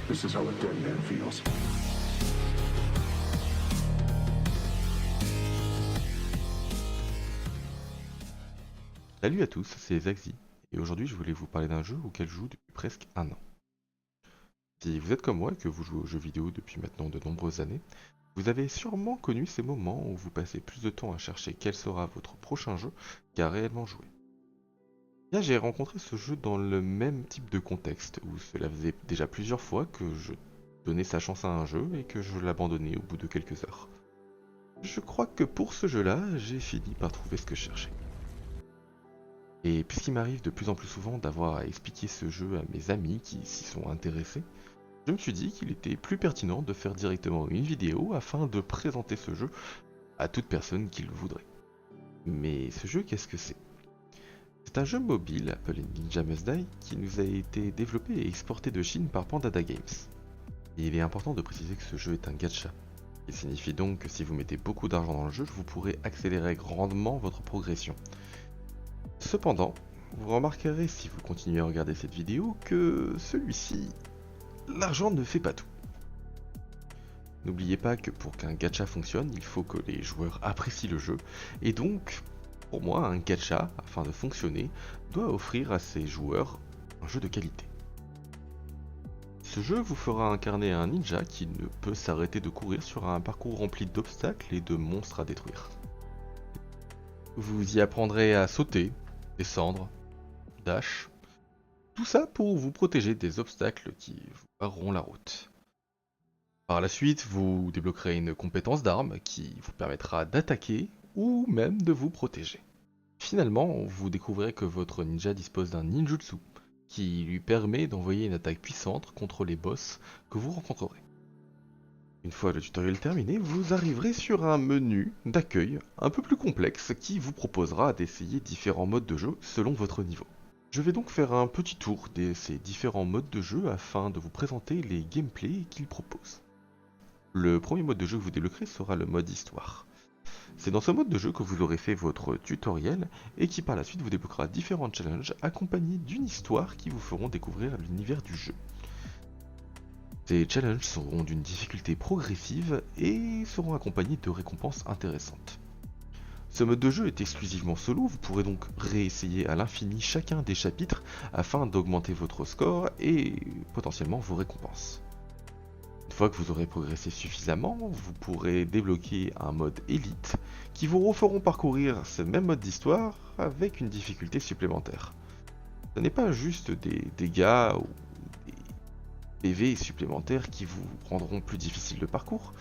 This is how a dead man feels. Salut à tous, c'est Zaxi, et aujourd'hui je voulais vous parler d'un jeu auquel je joue depuis presque un an. Si vous êtes comme moi et que vous jouez aux jeux vidéo depuis maintenant de nombreuses années, vous avez sûrement connu ces moments où vous passez plus de temps à chercher quel sera votre prochain jeu qu'à réellement jouer. Là j'ai rencontré ce jeu dans le même type de contexte, où cela faisait déjà plusieurs fois que je donnais sa chance à un jeu et que je l'abandonnais au bout de quelques heures. Je crois que pour ce jeu-là, j'ai fini par trouver ce que je cherchais. Et puisqu'il m'arrive de plus en plus souvent d'avoir à expliquer ce jeu à mes amis qui s'y sont intéressés, je me suis dit qu'il était plus pertinent de faire directement une vidéo afin de présenter ce jeu à toute personne qui le voudrait. Mais ce jeu, qu'est-ce que c'est? C'est un jeu mobile appelé Ninja Must Die qui nous a été développé et exporté de Chine par Pandada Games. Et il est important de préciser que ce jeu est un gacha. Il signifie donc que si vous mettez beaucoup d'argent dans le jeu, vous pourrez accélérer grandement votre progression. Cependant, vous remarquerez si vous continuez à regarder cette vidéo que celui-ci, l'argent ne fait pas tout. N'oubliez pas que pour qu'un gacha fonctionne, il faut que les joueurs apprécient le jeu, et donc, pour moi, un gacha, afin de fonctionner, doit offrir à ses joueurs un jeu de qualité. Ce jeu vous fera incarner un ninja qui ne peut s'arrêter de courir sur un parcours rempli d'obstacles et de monstres à détruire. Vous y apprendrez à sauter, descendre, dash, tout ça pour vous protéger des obstacles qui vous barreront la route. Par la suite, vous débloquerez une compétence d'arme qui vous permettra d'attaquer ou même de vous protéger. Finalement, vous découvrirez que votre ninja dispose d'un ninjutsu qui lui permet d'envoyer une attaque puissante contre les boss que vous rencontrerez. Une fois le tutoriel terminé, vous arriverez sur un menu d'accueil un peu plus complexe qui vous proposera d'essayer différents modes de jeu selon votre niveau. Je vais donc faire un petit tour de ces différents modes de jeu afin de vous présenter les gameplays qu'il propose. Le premier mode de jeu que vous débloquerez sera le mode histoire. C'est dans ce mode de jeu que vous aurez fait votre tutoriel et qui par la suite vous débloquera différents challenges accompagnés d'une histoire qui vous feront découvrir l'univers du jeu. Ces challenges seront d'une difficulté progressive et seront accompagnés de récompenses intéressantes. Ce mode de jeu est exclusivement solo, vous pourrez donc réessayer à l'infini chacun des chapitres afin d'augmenter votre score et potentiellement vos récompenses. Une fois que vous aurez progressé suffisamment, vous pourrez débloquer un mode élite qui vous referont parcourir ce même mode d'histoire avec une difficulté supplémentaire. Ce n'est pas juste des dégâts ou des PV supplémentaires qui vous rendront plus difficile le parcours,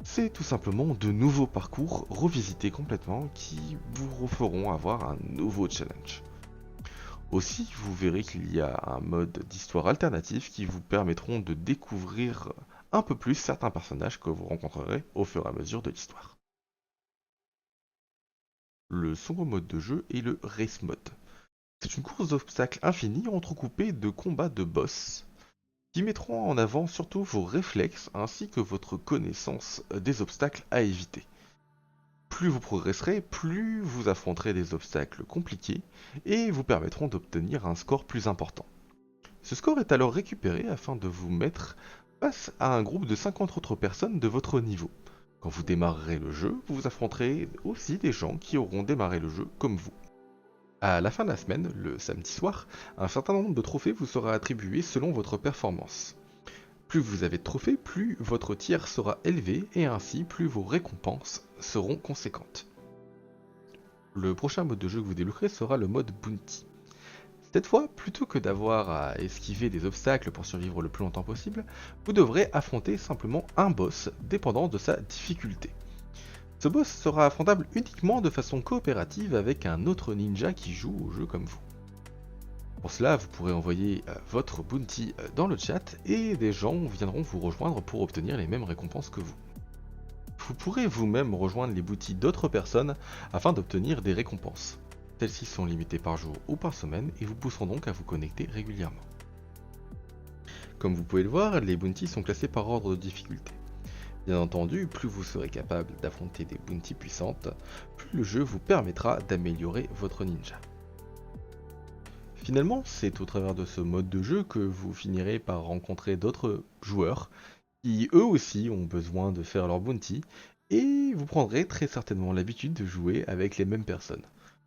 c'est tout simplement de nouveaux parcours revisités complètement qui vous referont avoir un nouveau challenge. Aussi, vous verrez qu'il y a un mode d'histoire alternatif qui vous permettront de découvrir un peu plus certains personnages que vous rencontrerez au fur et à mesure de l'histoire. Le second mode de jeu est le Race Mode. C'est une course d'obstacles infinie entrecoupée de combats de boss qui mettront en avant surtout vos réflexes ainsi que votre connaissance des obstacles à éviter. Plus vous progresserez, plus vous affronterez des obstacles compliqués et vous permettront d'obtenir un score plus important. Ce score est alors récupéré afin de vous mettre face à un groupe de 50 autres personnes de votre niveau. Quand vous démarrerez le jeu, vous affronterez aussi des gens qui auront démarré le jeu comme vous. À la fin de la semaine, le samedi soir, un certain nombre de trophées vous sera attribué selon votre performance. Plus vous avez de trophées, plus votre tiers sera élevé et ainsi plus vos récompenses seront conséquentes. Le prochain mode de jeu que vous débloquerez sera le mode Bounty. Cette fois, plutôt que d'avoir à esquiver des obstacles pour survivre le plus longtemps possible, vous devrez affronter simplement un boss dépendant de sa difficulté. Ce boss sera affrontable uniquement de façon coopérative avec un autre ninja qui joue au jeu comme vous. Pour cela, vous pourrez envoyer votre bounty dans le chat et des gens viendront vous rejoindre pour obtenir les mêmes récompenses que vous. Vous pourrez vous-même rejoindre les bounties d'autres personnes afin d'obtenir des récompenses. Celles-ci sont limitées par jour ou par semaine et vous pousseront donc à vous connecter régulièrement. Comme vous pouvez le voir, les bounties sont classés par ordre de difficulté. Bien entendu, plus vous serez capable d'affronter des bounties puissantes, plus le jeu vous permettra d'améliorer votre ninja. Finalement, c'est au travers de ce mode de jeu que vous finirez par rencontrer d'autres joueurs qui eux aussi ont besoin de faire leur bounty, et vous prendrez très certainement l'habitude de jouer avec les mêmes personnes.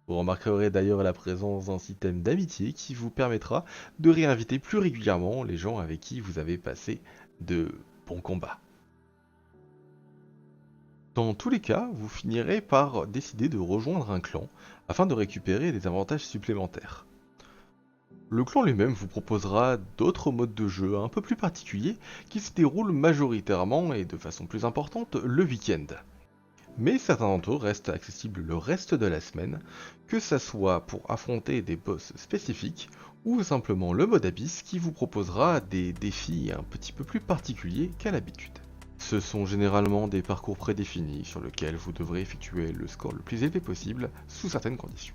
Vous remarquerez d'ailleurs la présence d'un système d'amitié qui vous permettra de réinviter plus régulièrement les gens avec qui vous avez passé de bons combats. Dans tous les cas, vous finirez par décider de rejoindre un clan afin de récupérer des avantages supplémentaires. Le clan lui-même vous proposera d'autres modes de jeu un peu plus particuliers qui se déroulent majoritairement et de façon plus importante le week-end. Mais certains d'entre eux restent accessibles le reste de la semaine, que ça soit pour affronter des boss spécifiques ou simplement le mode Abyss qui vous proposera des défis un petit peu plus particuliers qu'à l'habitude. Ce sont généralement des parcours prédéfinis sur lesquels vous devrez effectuer le score le plus élevé possible sous certaines conditions.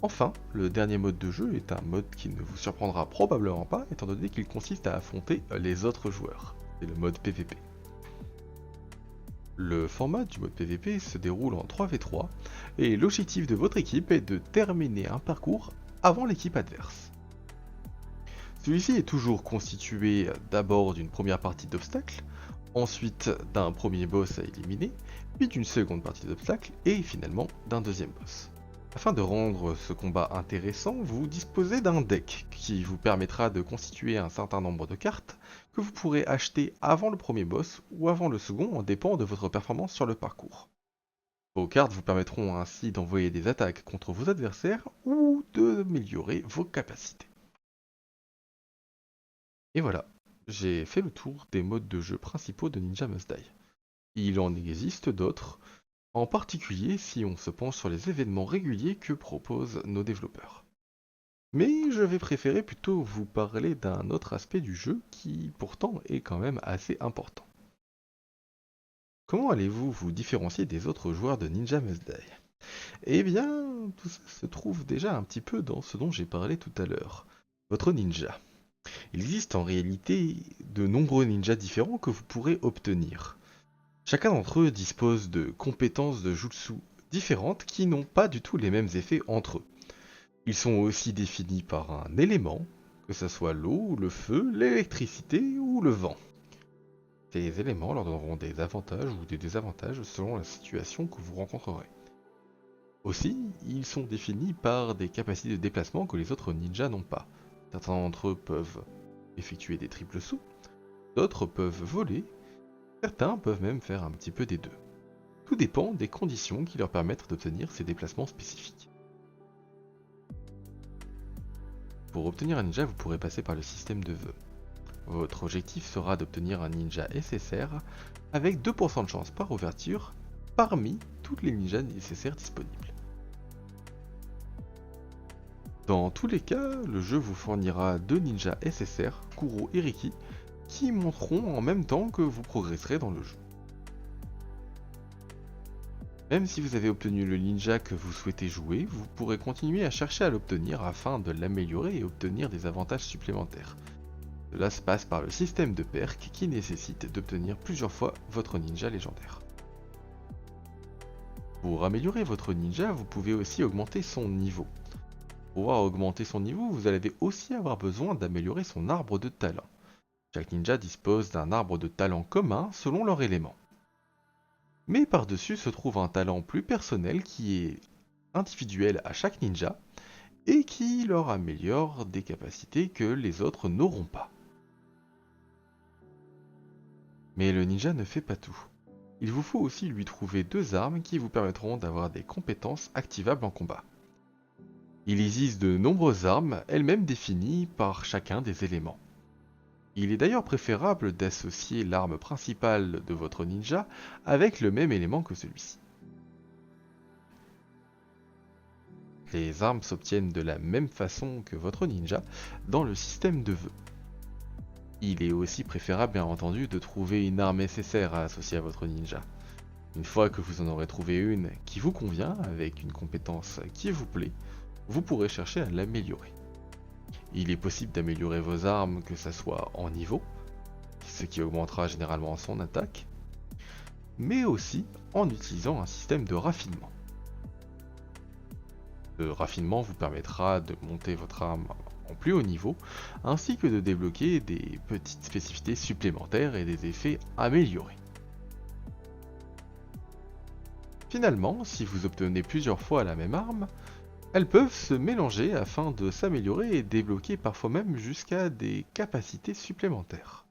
Enfin, le dernier mode de jeu est un mode qui ne vous surprendra probablement pas étant donné qu'il consiste à affronter les autres joueurs. C'est le mode PvP. Le format du mode PvP se déroule en 3v3 et l'objectif de votre équipe est de terminer un parcours avant l'équipe adverse. Celui-ci est toujours constitué d'abord d'une première partie d'obstacles, ensuite d'un premier boss à éliminer, puis d'une seconde partie d'obstacles et finalement d'un deuxième boss. Afin de rendre ce combat intéressant, vous disposez d'un deck qui vous permettra de constituer un certain nombre de cartes que vous pourrez acheter avant le premier boss ou avant le second en dépend de votre performance sur le parcours. Vos cartes vous permettront ainsi d'envoyer des attaques contre vos adversaires ou d'améliorer vos capacités. Et voilà, j'ai fait le tour des modes de jeu principaux de Ninja Must Die. Il en existe d'autres, en particulier si on se penche sur les événements réguliers que proposent nos développeurs. Mais je vais préférer plutôt vous parler d'un autre aspect du jeu qui pourtant est quand même assez important. Comment allez-vous vous différencier des autres joueurs de Ninja Must Die? Eh bien, tout ça se trouve déjà un petit peu dans ce dont j'ai parlé tout à l'heure, votre ninja. Il existe en réalité de nombreux ninjas différents que vous pourrez obtenir. Chacun d'entre eux dispose de compétences de jutsu différentes qui n'ont pas du tout les mêmes effets entre eux. Ils sont aussi définis par un élément, que ce soit l'eau, le feu, l'électricité ou le vent. Ces éléments leur donneront des avantages ou des désavantages selon la situation que vous rencontrerez. Aussi, ils sont définis par des capacités de déplacement que les autres ninjas n'ont pas. Certains d'entre eux peuvent effectuer des triples sauts, d'autres peuvent voler, certains peuvent même faire un petit peu des deux. Tout dépend des conditions qui leur permettent d'obtenir ces déplacements spécifiques. Pour obtenir un ninja, vous pourrez passer par le système de vœux. Votre objectif sera d'obtenir un ninja SSR avec 2% de chance par ouverture parmi toutes les ninjas nécessaires disponibles. Dans tous les cas, le jeu vous fournira 2 ninjas SSR, Kuro et Riki, qui monteront en même temps que vous progresserez dans le jeu. Même si vous avez obtenu le ninja que vous souhaitez jouer, vous pourrez continuer à chercher à l'obtenir afin de l'améliorer et obtenir des avantages supplémentaires. Cela se passe par le système de perk qui nécessite d'obtenir plusieurs fois votre ninja légendaire. Pour améliorer votre ninja, vous pouvez aussi augmenter son niveau. Pour pouvoir augmenter son niveau, vous allez aussi avoir besoin d'améliorer son arbre de talent. Chaque ninja dispose d'un arbre de talent commun selon leur élément. Mais par-dessus se trouve un talent plus personnel qui est individuel à chaque ninja et qui leur améliore des capacités que les autres n'auront pas. Mais le ninja ne fait pas tout. Il vous faut aussi lui trouver 2 armes qui vous permettront d'avoir des compétences activables en combat. Il existe de nombreuses armes, elles-mêmes définies par chacun des éléments. Il est d'ailleurs préférable d'associer l'arme principale de votre ninja avec le même élément que celui-ci. Les armes s'obtiennent de la même façon que votre ninja dans le système de vœux. Il est aussi préférable bien entendu de trouver une arme SSR à associer à votre ninja. Une fois que vous en aurez trouvé une qui vous convient, avec une compétence qui vous plaît, vous pourrez chercher à l'améliorer. Il est possible d'améliorer vos armes que ce soit en niveau, ce qui augmentera généralement son attaque, mais aussi en utilisant un système de raffinement. Ce raffinement vous permettra de monter votre arme en plus haut niveau, ainsi que de débloquer des petites spécificités supplémentaires et des effets améliorés. Finalement, si vous obtenez plusieurs fois la même arme, elles peuvent se mélanger afin de s'améliorer et débloquer parfois même jusqu'à des capacités supplémentaires.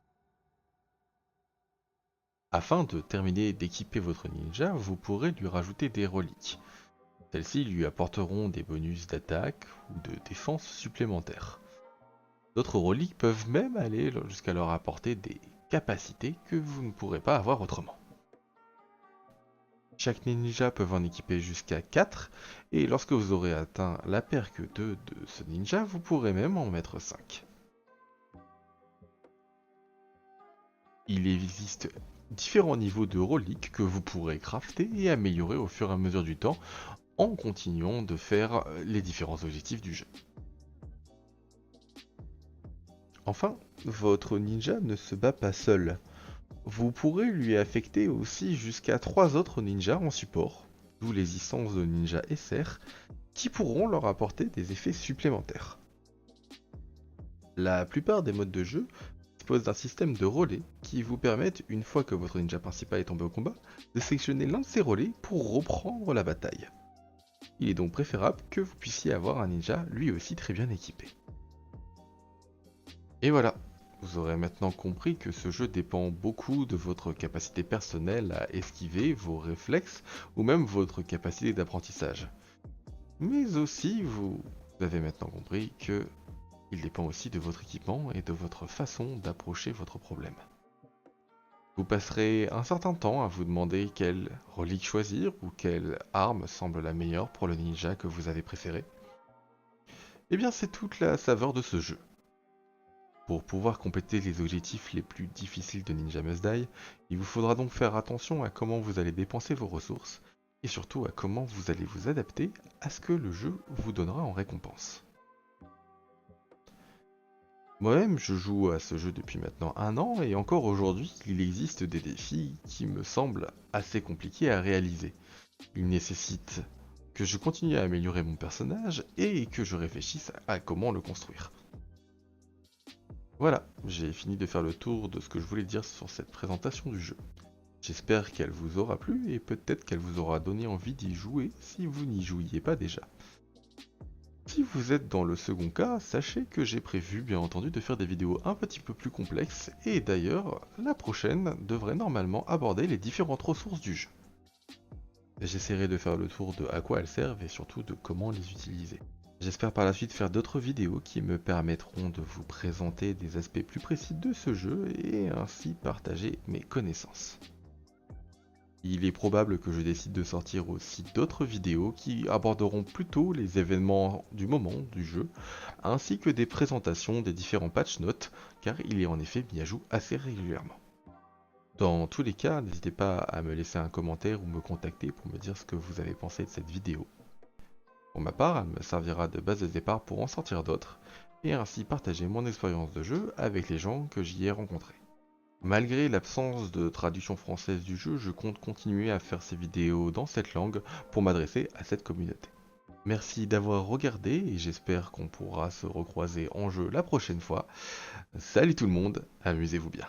Afin de terminer d'équiper votre ninja, vous pourrez lui rajouter des reliques. Celles-ci lui apporteront des bonus d'attaque ou de défense supplémentaires. D'autres reliques peuvent même aller jusqu'à leur apporter des capacités que vous ne pourrez pas avoir autrement. Chaque ninja peut en équiper jusqu'à 4, et lorsque vous aurez atteint la perque 2 de ce ninja, vous pourrez même en mettre 5. Il existe différents niveaux de reliques que vous pourrez crafter et améliorer au fur et à mesure du temps en continuant de faire les différents objectifs du jeu. Enfin, votre ninja ne se bat pas seul. Vous pourrez lui affecter aussi jusqu'à 3 autres ninjas en support, d'où les licences de ninja SR, qui pourront leur apporter des effets supplémentaires. La plupart des modes de jeu disposent d'un système de relais qui vous permettent, une fois que votre ninja principal est tombé au combat, de sélectionner l'un de ces relais pour reprendre la bataille. Il est donc préférable que vous puissiez avoir un ninja lui aussi très bien équipé. Et voilà, vous aurez maintenant compris que ce jeu dépend beaucoup de votre capacité personnelle à esquiver, vos réflexes ou même votre capacité d'apprentissage. Mais aussi, vous avez maintenant compris que il dépend aussi de votre équipement et de votre façon d'approcher votre problème. Vous passerez un certain temps à vous demander quelle relique choisir ou quelle arme semble la meilleure pour le ninja que vous avez préféré. Eh bien, c'est toute la saveur de ce jeu. Pour pouvoir compléter les objectifs les plus difficiles de Ninja Must Die, il vous faudra donc faire attention à comment vous allez dépenser vos ressources, et surtout à comment vous allez vous adapter à ce que le jeu vous donnera en récompense. Moi-même, je joue à ce jeu depuis maintenant 1 an, et encore aujourd'hui, il existe des défis qui me semblent assez compliqués à réaliser. Ils nécessitent que je continue à améliorer mon personnage, et que je réfléchisse à comment le construire. Voilà, j'ai fini de faire le tour de ce que je voulais dire sur cette présentation du jeu. J'espère qu'elle vous aura plu et peut-être qu'elle vous aura donné envie d'y jouer si vous n'y jouiez pas déjà. Si vous êtes dans le second cas, sachez que j'ai prévu bien entendu de faire des vidéos un petit peu plus complexes et d'ailleurs la prochaine devrait normalement aborder les différentes ressources du jeu. J'essaierai de faire le tour de à quoi elles servent et surtout de comment les utiliser. J'espère par la suite faire d'autres vidéos qui me permettront de vous présenter des aspects plus précis de ce jeu et ainsi partager mes connaissances. Il est probable que je décide de sortir aussi d'autres vidéos qui aborderont plutôt les événements du moment du jeu, ainsi que des présentations des différents patch notes, car il est en effet mis à jour assez régulièrement. Dans tous les cas, n'hésitez pas à me laisser un commentaire ou me contacter pour me dire ce que vous avez pensé de cette vidéo. Pour ma part, elle me servira de base de départ pour en sortir d'autres, et ainsi partager mon expérience de jeu avec les gens que j'y ai rencontrés. Malgré l'absence de traduction française du jeu, je compte continuer à faire ces vidéos dans cette langue pour m'adresser à cette communauté. Merci d'avoir regardé et j'espère qu'on pourra se recroiser en jeu la prochaine fois. Salut tout le monde, amusez-vous bien.